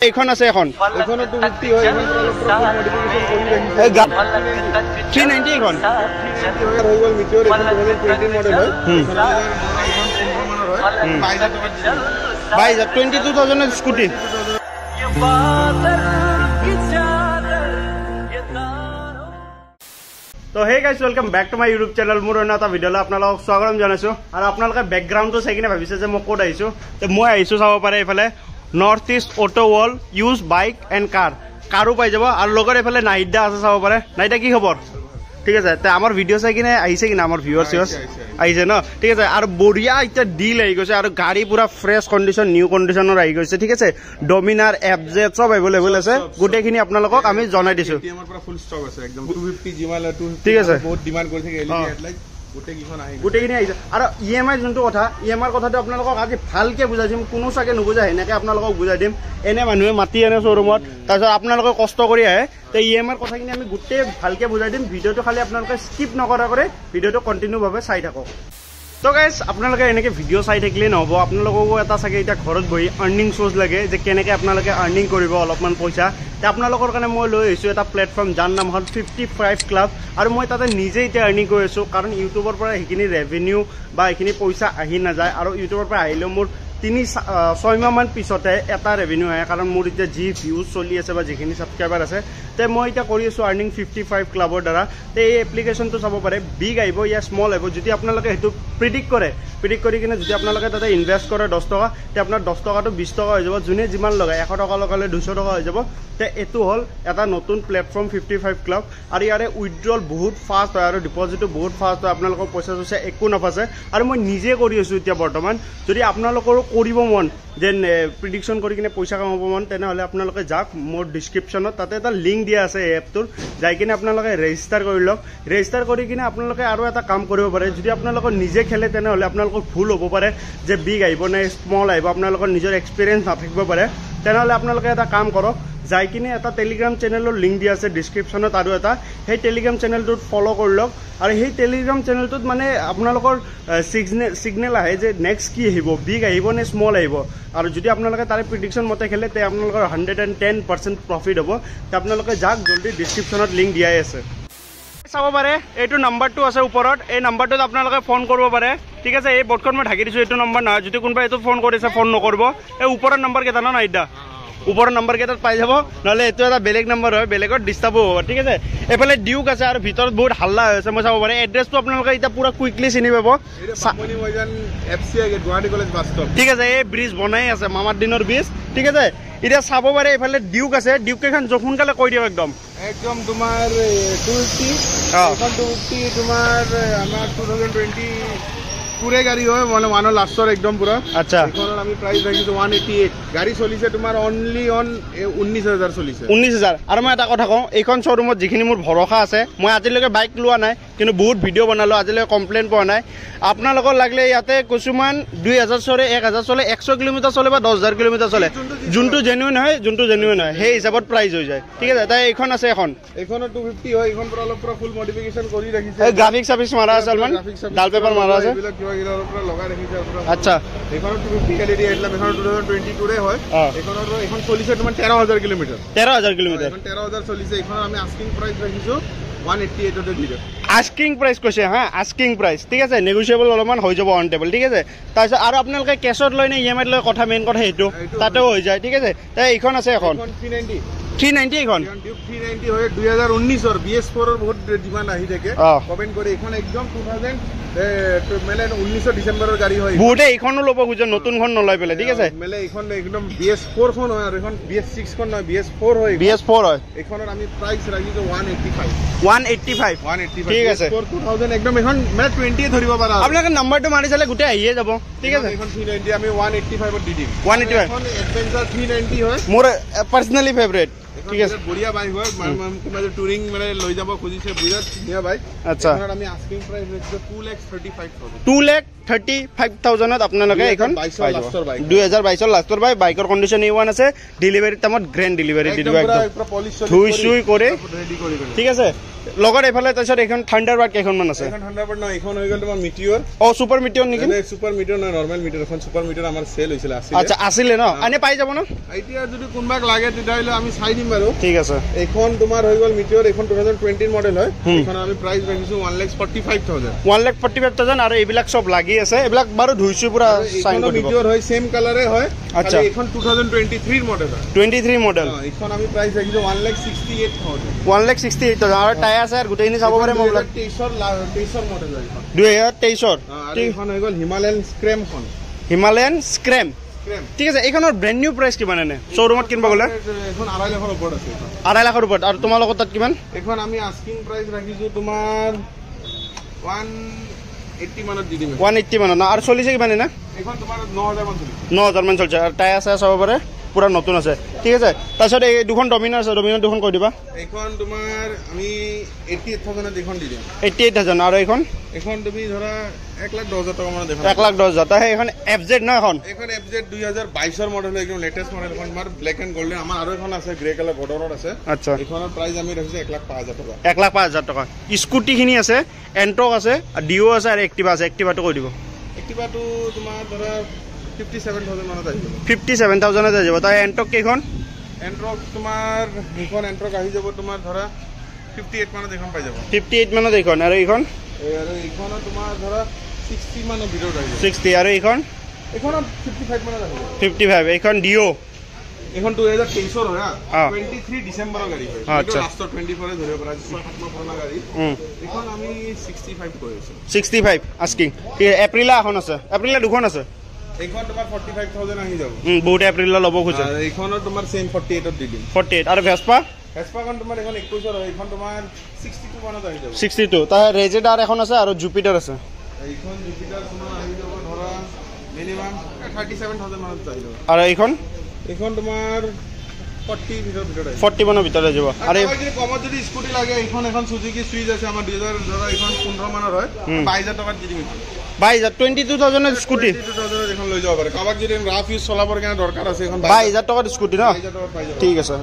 এইখন আছে এখন এখনো 250 হয় এখন মডিফিকেশন কৰি ৰাখিছে 390 এখন হৈ গল মিটিঅৰ এখন 2020 মডেল হয় এখন 15 মানৰ হয় 22000 টকা ভাই 22000 এর স্কুটি তো hey guys welcome back to my YouTube channel মোৰ অন্য এটা ভিডিঅ'লৈ আপোনালোকক স্বাগতম জনাইছো আৰু আপোনালোকে বেকগ্ৰাউণ্ডটো চাই কিনে ভাবিছে যে মই ক'ত আহিছো তো মই আহিছো চাব পাৰে এইফালে north east auto world use bike and কাৰো পাই যাব আৰু লগত এইফালে নাহিদা আছে চাব পাৰে নাহিদা কি খবৰ ঠিক আছে তে আমাৰ ভিডিঅ' চাই কিনে আহিছে কিনা আমাৰ ভিউৱাৰ্স আহিছে ন ঠিক আছে আৰু বঢ়িয়া এটা ডিল আহি গৈছে আৰু গাড়ী পুৰা ফ্ৰেছ কণ্ডিশ্যন নিউ কণ্ডিশ্যনৰ আহি গৈছে ঠিক আছে ডমিনাৰ এফজেড সব এভেইলেবল আছে গোটেইখিনি আপোনালোকক আমি জনাই দিছো আমাৰ পৰা ফুল ষ্টক আছে একদম 250 জিমালা 250 ঠিক আছে বহুত ডিমান্ড কৰি থাকে এলইডি হেডলাইট গোটেইখিনি আহিছে আৰু ইএমআই যোনটো কথা ইএমআইৰ কথাটো আপোনালোকক আজি ভালকে বুজাই দিম কোনো চাগে নুবুজা সেনেকে আপোনালোকক বুজাই দিম এনে মানুহে মাতি আনে শ্বৰুমত তাৰপিছত আপোনালোকে কষ্ট কৰি আহে তো ইএমআইৰ কথাখিনি আমি গোটেই ভালকে বুজাই দিম ভিডিঅ'টো খালি আপোনালোকে স্কিপ নকৰাকৈ ভিডিঅ'টো কণ্টিনিউভাৱে চাই থাকক তো গাইজ আপোনালোকে এনেকৈ ভিডিঅ' চাই থাকিলেই নহ'ব আপোনালোককো এটা চাগে এতিয়া ঘৰত বহি আৰ্নিং চ'ৰ্চ লাগে যে কেনেকৈ আপোনালোকে আৰ্নিং কৰিব অলপমান পইচা তে আপোনালোকৰ কাৰণে মই লৈ আহিছোঁ এটা প্লেটফৰ্ম যাৰ নাম হ'ল 55 ক্লাব আৰু মই তাতে নিজে এতিয়া আৰ্নিং কৰি আছোঁ কাৰণ ইউটিউবৰ পৰা সেইখিনি ৰেভিনিউ বা এইখিনি পইচা আহি নাযায় আৰু ইউটিউবৰ পৰা আহিলেও মোৰ 3-6 মাহমান পিছতে এটা ৰেভিনিউ আহে কাৰণ মোৰ এতিয়া যি ভিউজ চলি আছে বা যিখিনি ছাবস্ক্ৰাইবাৰ আছে তে মই এতিয়া কৰি আছোঁ আৰ্নিং 55 ক্লাবৰ দ্বাৰা তে এই এপ্লিকেশ্যনটো চাব পাৰে বিগ আহিব ইয়া স্মল আহিব যদি আপোনালোকে সেইটো প্ৰিডিক্ট কৰি কিনে যদি আপোনালোকে তাতে ইনভেষ্ট কৰে 10 টকা তে আপোনাৰ 10 টকাটো 20 টকা হৈ যাব যোনে যিমান লগায় 100 টকা লগালে 200 টকা হৈ যাব তে এইটো হ'ল এটা নতুন প্লেটফৰ্ম 55 ক্লাব আৰু ইয়াৰে উইথড্ৰল বহুত ফাষ্ট হয় আৰু ডিপজিটো বহুত ফাষ্ট হয় আপোনালোকৰ পইচা চইচা একো নাফাছে আৰু মই নিজে কৰি আছোঁ এতিয়া বৰ্তমান যদি আপোনালোকৰো কৰিব মন যে প্ৰিডিকশ্যন কৰি কিনে পইচা কামাব মন তেনেহ'লে আপোনালোকে যাওক মোৰ ডিছক্ৰিপশ্যনত তাতে এটা লিংক দিয়া আছে এই এপটোৰ যাই কিনে আপোনালোকে ৰেজিষ্টাৰ কৰি লওক ৰেজিষ্টাৰ কৰি কিনে আপোনালোকে আৰু এটা কাম কৰিব পাৰে যদি আপোনালোকৰ নিজে খেলে তেনেহ'লে আপোনালোকৰ ভুল হ'ব পাৰে যে বিগ আহিব নে স্মল আহিব আপোনালোকৰ নিজৰ এক্সপিৰিয়েঞ্চ নাথাকিব পাৰে তেনেহ'লে আপোনালোকে এটা কাম কৰক যাই কিনে এটা টেলিগ্ৰাম চেনেলৰ লিংক দিয়া আছে ডিছক্ৰিপশ্যনত আৰু এটা সেই টেলিগ্ৰাম চেনেলটোত ফ'ল' কৰি লওক আৰু সেই টেলিগ্ৰাম চেনেলটোত মানে আপোনালোকৰ ছিগনেল আহে যে নেক্সট কি আহিব বিগ আহিব নে স্মল আহিব আৰু যদি আপোনালোকে তাৰে প্ৰিডিকশ্যন মতে খেলে তে আপোনালোকৰ 110% প্ৰফিট হ'ব তে আপোনালোকে যাওক জল্দি ডিছক্ৰিপশ্যনত লিংক দিয়াই আছে চাব পাৰে এইটো নাম্বাৰটো আছে ওপৰত এই নাম্বাৰটোত আপোনালোকে ফোন কৰিব পাৰে ঠিক আছে এই বৰ্ডখন মই ঢাকি দিছোঁ এইটো নম্বৰ নহয় যদি কোনোবাই এইটো ফোন কৰিছে ফোন নকৰিব এই ওপৰৰ নম্বৰ কেইটা ন নাইদা ওপৰৰ নম্বৰ কেইটাত পাই যাব নহ'লে এইটো এটা বেলেগ নম্বৰ হয় বেলেগত ডিষ্টাৰ্বো হ'ব ঠিক আছে এইফালে ডিউক আছে আৰু ভিতৰত বহুত হাল্লা হৈ আছে মই চাব পাৰে এড্ৰেছটো আপোনালোকে এতিয়া পুৰা কুইকলি চিনি পাব ঠিক আছে এই ব্ৰিজ বনাই আছে মামাৰ দিনৰ ব্ৰিজ ঠিক আছে এতিয়া চাব পাৰে এইফালে ডিউক আছে ডিউক কেইখন সোনকালে কৈ দিয়ক একদম তোমাৰ 250 তোমাৰ আমাৰ 2020 পুৰে গাড়ি হয় মানে ওয়ান লাস্টৰ একদম পুৰা আচ্ছা এখনৰ আমি প্ৰাইস ৰাখিছো 188 গাড়ি চলিছে তোমাৰ অনলি অন 19000 চলিছে 19000 আৰু মই এটা কথা কওঁ এইখন শ্বৰুমত যিখিনি মোৰ ভৰসা আছে মই আজিলৈকে বাইক লোৱা নাই কিন্তু বহুত ভিডিঅ' বনালো আজিলৈকে কমপ্লেইন পোৱা নাই আপোনালোকৰ লাগিলে ইয়াতে কিছুমান 2000 চলে 1000 চলে 100 কিলোমিটাৰ চলে বা 10000 কিলোমিটাৰ চলে যোনটো জেনুইন হয় সেই হিচাপত প্ৰাইস হৈ যায় ঠিক আছে তাই এইখন আছে এইখনৰ 250 হয় এইখন পৰা অলপ পৰা ফুল মডিফিকেশন কৰি ৰাখিছে এই গ্ৰাফিক সাৰ্ভিস মাৰা আছে অলমান ডাল পেপাৰ মাৰা আছে আচ্ছা এখনৰ 250 এলইডি হেডলাইট এখনৰ 2022 ৰে হয় এখনৰ এখন চলিছে তোমাৰ 13000 কিলোমিটাৰ 13000 চলিছে এখনৰ আমি আস্কিং প্ৰাইস ৰাখিছো 188 তে দিছো আস্কিং প্ৰাইস কৈছে হা আস্কিং প্ৰাইস ঠিক আছে নেগোশিয়েবল অলপমান হৈ যাব অন টেবল ঠিক আছে তাৰপিছত আৰু আপোনালোকে কেছত লৈ নে ইএমআইত লৈ কথা মেইন কথা সেইটো তাতেও হৈ যায় ঠিক আছে তাই এইখন আছে এখন 390 এখন 390 হয় 2019 ৰ BS4 ৰ বহুত ডিমান্ড আহি থাকে কমেন্ট কৰি এখন একদম 2000 মানে 19 ডিসেম্বৰৰ গাড়ী হয় বহুতে এইখনো ল'ব খুজে নতুনখন নলয় পেলে ঠিক আছে মানে এইখন একদম BS4 খন হয় আৰু এখন BS6 খন নহয় BS4 হয় এইখনৰ আমি প্ৰাইস ৰাখিছো 185 ঠিক আছে 2000 একদম এখন মানে 20 ধৰিব পাৰা আপোনালোকে নাম্বাৰটো মাৰি চালে গোটেই আহিয়ে যাব ঠিক আছে এখন 390 আমি 185 দি দিম 185 এখন এডভেঞ্চাৰ 390 হয় মোৰ পাৰ্সোনালি ফেভাৰিট ঠিক আছে বঢ়িয়া বাইক হয় কোনোবা যে টুৰিং মানে লৈ যাব খুজিছে বিৰাট ধুনীয়া বাইক আচ্ছা আমি আস্কিং প্ৰাইস ৰাখিছো 2,35,000 ত আপোনালোকে এখন 2022 লাষ্টৰ বাইকৰ কণ্ডিশ্যন A1 আছে ডেলিভাৰী টাইমত গ্ৰেণ্ড ডেলিভাৰী দি দিব একদম ধুই চুই কৰি ঠিক আছে লগত এইফালে তাৰপিছত এইখন থান্ডাৰবাৰ্ড কেইখনমান আছে এখন থান্ডাৰবাৰ্ড নহয় এখন হৈ গ'ল তোমাৰ মিটিঅৰ ছুপাৰ মিটিঅৰ নেকি ছুপাৰ মিটিঅৰ নহয় নৰ্মেল মিটিঅৰ এখন ছুপাৰ মিটিঅৰ আমাৰ চেল হৈছিল আচ্ছা আছিলে ন এনে পাই যাব ন এতিয়া যদি কোনোবাক লাগে তেতিয়াহ'লে আমি চাই দিম বাৰু ঠিক আছে এখন তোমাৰ হৈ গ'ল মিটিঅৰ এখন 2020 মডেল হয় এখন আমি প্ৰাইস ৰাখিছো 1,45,000 1,45,000 আৰু এইবিলাক সব লাগি আছে এইবিলাক বাৰু ধুইছো পুৰা সাইন কৰি দিব মিটিঅৰ হয় সেম কালাৰে হয় আচ্ছা এখন 2023 মডেল হয় 23 মডেল এখন আমি প্ৰাইস ৰাখিছো 1,68,000 1,68,000 আৰু টায়াৰ আছে আৰু গোটেইখিনি চাব পাৰে মই 2023 মডেল হয় 2023 আৰু এখন হৈ গ'ল হিমালয়ান স্ক্ৰেমখন হিমালয়ান স্ক্ৰেম ঠিক আছে এইখনৰ ব্ৰেণ্ড নিউ প্ৰাইস কিমান এনে শ্বৰুমত কিনব গ'লে এখন 2.5 লাখৰ ওপৰত আছে 2.5 লাখৰ ওপৰত আৰু তোমাৰ লগত তাত কিমান এখন আমি আস্কিং প্ৰাইস ৰাখিছো তোমাৰ 180 মানত দি দিম 180 মানত আৰু চলিছে কিমান এনে এখন তোমাৰ 9000 মান চলিছে 9000 মান চলিছে আৰু টায়াৰ আছে চাব পাৰে পুৰা নতুন আছে ঠিক আছে তাৰপিছত এই দুখন ডমিনাৰ আছে ডমিনাৰ দুখন কৈ দিবা এখন তোমাৰ আমি 88,000 এখন দি দিম 88,000 আৰু এখন তুমি ধৰা 1,10,000 টকা মান দেখোন 1,10,000 তাহে এখন FZ ন এখন FZ 2022 ৰ মডেল একদম লেটেষ্ট মডেল এখন তোমাৰ ব্ল্যাক এন্ড গোল্ডেন আমাৰ আৰু এখন আছে গ্ৰে কালাৰ বৰ্ডাৰত আছে আচ্ছা এখনৰ প্ৰাইস আমি ৰাখিছো 1,05,000 টকা 1,05,000 টকা স্কুটি খিনি আছে এন্ট্ৰক আছে ডিও আছে আৰু এক্টিভা আছে এক্টিভাটো কৈ দিব এক্টিভাটো তোমাৰ ধৰা 57,000 মানত আহিব 57,000 ত যাব তাই এন্ট্ৰক কেখন এন্ট্ৰক তোমাৰ এখন এন্ট্ৰক আহি যাব তোমাৰ ধৰা 58 মানত এখন পাই যাব 58 মানত এইখন আৰু এইখন তোমাৰ ধৰা 60 মানৰ ভিতৰত আহিব 60 আৰু এইখন 55 মানত আহিব 55 এইখন ডিও এখন 2023 ৰ হয় 23 ডিসেম্বৰৰ গাড়ী হয় আচ্ছা লাষ্টৰ 24 ধৰিব পৰা 6-7 পুৰণা গাড়ী এখন আমি 65 কৈছো 65 আস্কিং এপ্ৰিলা এখন আছে এপ্ৰিলা দুখন আছে এইখন তোমাৰ 45,000 আহি যাব বহুত এপ্ৰিলা ল'ব খুজে আৰু এইখনৰ তোমাৰ সেম 48 ত দি দিম 48 আৰু ভেসপা ভেসপাখন তোমাৰ এখন 21 ৰ হয় এইখন তোমাৰ 62 মানত আহি যাব 62 তা ৰেজেডাৰ এখন আছে আৰু জুপিটাৰ আছে এইখন জুপিটাৰ তোমাৰ আহি যাব ধৰা মিনিমাম 37,000 মানত আহি যাব আৰু এইখন তোমাৰ 40 ভিতৰত আহিব 40 মানৰ ভিতৰত যাব আৰু যদি কমত যদি স্কুটি লাগে এখন সুজুকি সুইজ আছে আমাৰ 2000 ধৰা এখন 15 মানৰ হয় 22,000 টকা দি দিম 22,000 স্কুটি 22,000 এখন লৈ যাব পাৰে কাবাক যদি ৰাফ ইউজ চলাবৰ কাৰণে দৰকাৰ আছে এখন 22,000 টকাৰ স্কুটি ন 22,000 টকা পাই যাব ঠিক আছে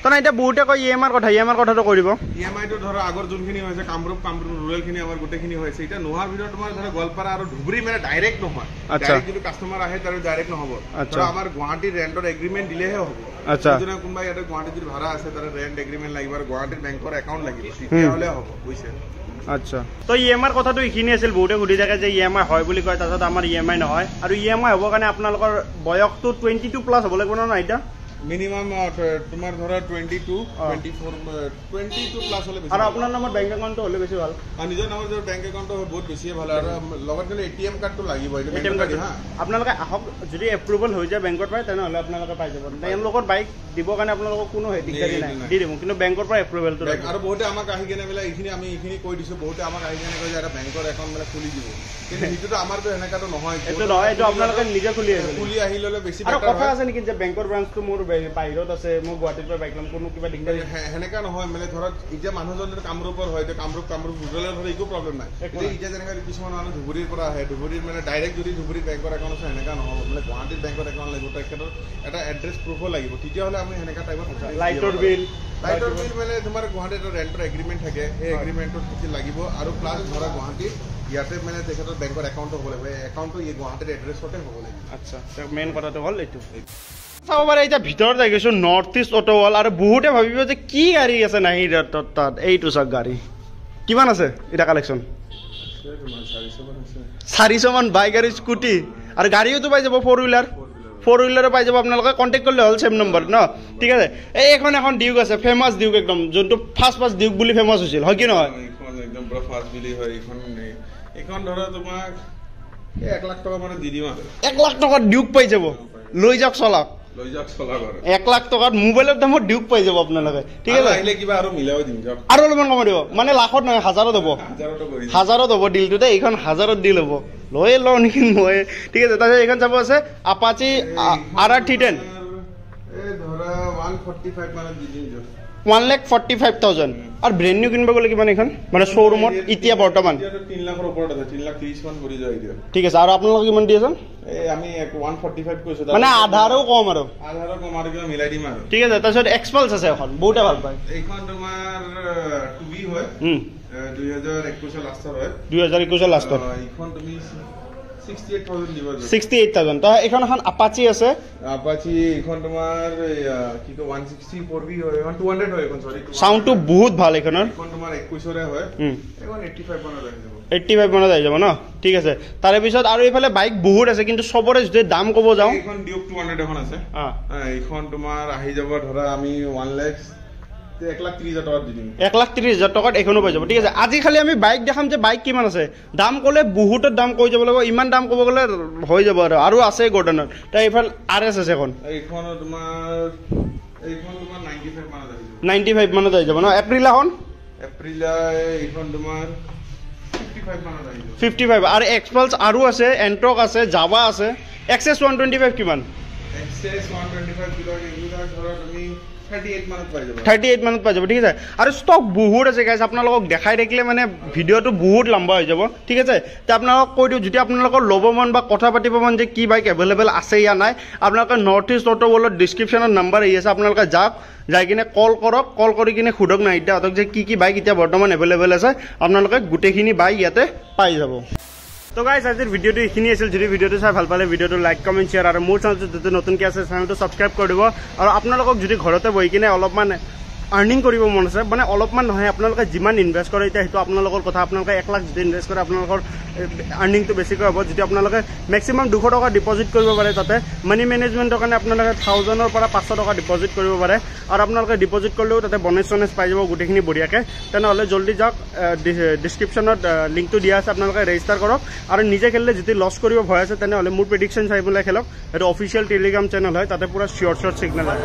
তনে এটা বহুতে কয় ইএমআৰ কথাটো কৈ দিব ইএমআই টো ধৰা আগৰ যোনখিনি হৈছে কামৰূপ ৰুৰেল খিনি আমাৰ গোটেইখিনি হৈছে এটা নোহাৰ ভিতৰত তোমাৰ ধৰা গোৱালপাৰা আৰু ধুবুৰী মানে ডাইৰেক্ট নহয় ডাইৰেক্ট যদি কাস্টমাৰ আহে তাৰ ডাইৰেক্ট নহব ধৰা আমাৰ গুৱাহাটীৰ ৰেন্টৰ এগ্ৰিমেন্ট দিলেহে হ'ব আচ্ছা যদি কোনোবা ইয়াতে গুৱাহাটীত যদি ভাড়া আছে তাৰ ৰেন্ট এগ্ৰিমেন্ট লাগিব আৰু গুৱাহাটীৰ বেংকৰ একাউণ্ট লাগিব তেতিয়াহ'লে হ'ব বুজিছে আচ্ছা তো ইএমআইৰ কথাটো এইখিনি আছিল বহুতে সুধি থাকে যে ইএমআই হয় বুলি কয় তাৰপিছত আমাৰ ইএমআই নহয় আৰু ইএমআই হ'বৰ কাৰণে আপোনালোকৰ বয়সটো 22 প্লাছ হ'ব লাগিব নহয় এতিয়া মিনিমাম তোমাৰ ধৰা 22 প্লাস হলে বেছি আৰু আপোনাৰ নামত বেংক একাউণ্টটো হ'লে বেছি ভাল আৰু নিজৰ নামত যদি বেংক একাউণ্টটো হয় বহুত বেছি ভাল আৰু লগত কিন্তু এটিএম কাৰ্ডটো লাগিব এটিএম কাৰ্ড আপোনালোকে আহক যদি এপ্ৰুভেল হৈ যায় বেংকৰ পৰা তেনেহ'লে আপোনালোকে পাই যাব তেওঁলোকৰ বাইক দিবৰ কাৰণে আপোনালোকক কোনো দিগদাৰি নাই দি দিব কিন্তু বেংকৰ পৰা এপ্ৰুভেলটো আৰু বহুতে আমাক আহি কেনে বোলে এইখিনি কৈ দিছো বহুতে আমাক আহি কেনে কৈ যে এটা বেংকৰ একাউণ্ট মানে খুলি দিব কিন্তু সেইটোতো আমাৰতো এনেকাটো নহয় এইটো নহয় এইটো আপোনালোকে নিজে খুলি আহি ল'লে বেছি আৰু কথা আছে নেকি যে বেংকৰ ব্ৰাঞ্চটো মোৰ বাহিৰত আছে মই গুৱাহাটীৰ পৰা বাইক ল'ম কোনো কিবা দিগদাৰি সেনেকা নহয় মানে ধৰক এতিয়া মানুহজন যদি কামৰূপৰ হয় কামৰূপ ৰুৰেলৰ হ'লে একো প্ৰব্লেম নাই এতিয়া যেনেকৈ কিছুমান মানুহ ধুবুৰীৰ পৰা আহে ধুবুৰীৰ মানে ডাইৰেক্ট যদি ধুবুৰীৰ বেংকৰ একাউণ্ট আছে সেনেকা নহ'ব মানে গুৱাহাটীৰ বেংকৰ একাউণ্ট লাগিব তেখেতৰ এটা এড্ৰেছ প্ৰুফো লাগিব তেতিয়াহ'লে আমি সেনেকা টাইপত লাইটৰ বিল মানে তোমাৰ গুৱাহাটীত ৰেণ্টৰ এগ্ৰিমেণ্ট থাকে সেই এগ্ৰিমেণ্টত কিছু লাগিব আৰু প্লাছ ধৰা গুৱাহাটীত ইয়াতে মানে তেখেতৰ বেংকৰ একাউণ্টটো হ'ব লাগিব একাউণ্টটো এই গুৱাহাটীৰ এড্ৰেছতে হ'ব লাগিব আচ্ছা মেইন কথাটো হ'ল এইটো চাব পাৰে এতিয়া ভিতৰত যাই গৈছো নৰ্থ ইষ্ট অটো ৱাল আৰু বহুতে ভাবিব যে কি গাড়ী আছে নাহি তাত এইটো চাওক গাড়ী কিমান আছে এটা কালেকশ্যন 400 মান বাইক আৰু স্কুটি আৰু গাড়ীওতো পাই যাব ফ'ৰ হুইলাৰো পাই যাব আপোনালোকে কণ্টেক্ট কৰিলে হ'ল চেম নম্বৰ ন ঠিক আছে এইখন এখন ডিউক আছে ফেমাছ ডিউক একদম যোনটো ফাৰ্ষ্ট ডিউক বুলি ফেমাছ হৈছিল হয় কি নহয় একদম পুৰা ফাৰ্ষ্ট বুলি হয় এইখন ধৰা তোমাক 1 লাখ টকা মানে দি দিম আৰু 1 লাখ টকাত ডিউক পাই যাব লৈ যাওক চলাওক 1 লাখ টকাত মোবাইলৰ দামত ডিউক পাই যাব আপোনালোকে ঠিক আছে আহিলে কিবা আৰু মিলাও দিম আৰু অলপমান কমাই দিব মানে লাখত নহয় হাজাৰত হ'ব ডিলটোতে এইখন হাজাৰত ডিল হ'ব লৈ লওঁ নেকি মই ঠিক আছে তাৰপিছত এইখন চাব আছে আপাচি RR310 ধৰা 145 মানত দি দিম 1,45,000 আৰু ব্ৰেণ্ড নিউ কিনিব গ'লে কিমান এখন মানে শ্ব'ৰুমত এতিয়া বৰ্তমান 3 লাখৰ ওপৰত আছে 3,30,000 মান পৰি যায় এতিয়া ঠিক আছে আৰু আপোনালোকে কিমান দি আছে এই আমি 145 কৈছো মানে আধাৰো কম আৰু কিবা মিলাই দিম আৰু ঠিক আছে তাৰপিছত এক্সপালছ আছে এখন বহুতে ভাল পায় এইখন তোমাৰ 2B হয় 2021 লাষ্টৰ হয় 2021 লাষ্টত এইখন তুমি 68,000 দিব 68,000 তা এখন আপাচি আছে আপাচি এখন তোমাৰ কি কয় 164B হয় এখন 200 হয় এখন সৰি সাউন্ডটো বহুত ভাল এখনৰ এখন তোমাৰ 21 ৰে হয় এখন 85 মানত আহি যাব 85 মানত আহি যাব ন ঠিক আছে তাৰে পিছত আৰু এইফালে বাইক বহুত আছে কিন্তু সবৰে যদি দাম ক'ব যাও এখন ডিউক 200 এখন আছে এইখন তোমাৰ আহি যাব ধৰা আমি 1,30,000 দি দিম 1,30,000 টকাত এখনো পাই যাব ঠিক আছে আজি খালি আমি বাইক দেখাম যে বাইক কিমান আছে দাম ক'লে বহুতৰ দাম কৈ যাব লাগিব ইমান দাম ক'ব গ'লে হৈ যাব আৰু আছে গৰ্ডনৰ তাই এইফাল আৰএছ আছে এখন এইখন তোমাৰ 95 মানত আহি যাব 95 মানত আহি যাব ন এপ্ৰিলা এইখন তোমাৰ 55 মানত আহি যাব 55 আৰু এক্সপালছ আৰু আছে এন্ট্ৰক আছে জাভা আছে এক্সএস 125 কিমান এক্সএস 125 কিলো ৰেগুলাৰ ধৰা তুমি 38 মানত পাই যাব ঠিক আছে আৰু ষ্টক বহুত আছে গাইজ আপোনালোকক দেখাই থাকিলে মানে ভিডিঅ'টো বহুত লম্বা হৈ যাব ঠিক আছে তে আপোনালোকক কৈ দিওঁ যদি আপোনালোকৰ ল'ব মন বা কথা পাতিব মন যে কি বাইক এভেইলেবল আছে ইয়া নাই আপোনালোকে নৰ্থ ইষ্ট অটো ৱৰ্ল্ডৰ ডিছক্ৰিপশ্যনত নাম্বাৰ আহি আছে আপোনালোকে যাওক যাই কিনে কল কৰক কল কৰি কিনে সোধক না ইহঁতক যে কি বাইক এতিয়া বৰ্তমান এভেইলেবল আছে আপোনালোকে গোটেইখিনি বাইক ইয়াতে পাই যাব তো গাইজ আজিৰ ভিডিঅ'টো এইখিনি আছিল যদি ভিডিঅ'টো চাই ভাল পালে ভিডিঅ'টো লাইক কমেণ্ট শ্বেয়াৰ আৰু মোৰ চেনেলটো যদি নতুনকৈ আছে চেনেলটো ছাবস্ক্ৰাইব কৰি দিব আৰু আপোনালোকক যদি ঘৰতে বহি কিনে অলপমান আৰ্নিং কৰিব মন আছে মানে অলপমান নহয় আপোনালোকে যিমান ইনভেষ্ট কৰে এতিয়া সেইটো আপোনালোকৰ কথা আপোনালোকে 1 লাখ যদি ইনভেষ্ট কৰে আপোনালোকৰ আৰ্নিংটো বেছিকৈ হ'ব যদি আপোনালোকে মেক্সিমাম 200 টকা ডিপজিট কৰিব পাৰে তাতে মানি মেনেজমেণ্টৰ কাৰণে আপোনালোকে 1000ৰ পৰা 500 টকা ডিপজিট কৰিব পাৰে আৰু আপোনালোকে ডিপজিট কৰিলেও তাতে বনাছ পাই যাব গোটেইখিনি বঢ়িয়াকৈ তেনেহ'লে জল্দি যাওক ডিছক্ৰিপশ্যনত লিংকটো দিয়া আছে আপোনালোকে ৰেজিষ্টাৰ কৰক আৰু নিজে খেলিলে যদি লছ কৰিব ভয় আছে তেনেহ'লে মোৰ প্ৰেডিকশ্যন চাই পেলাই খেলক এইটো অফিচিয়েল টেলিগ্ৰাম চেনেল হয় তাতে পুৰা চিয়ৰ চিগনেল হয়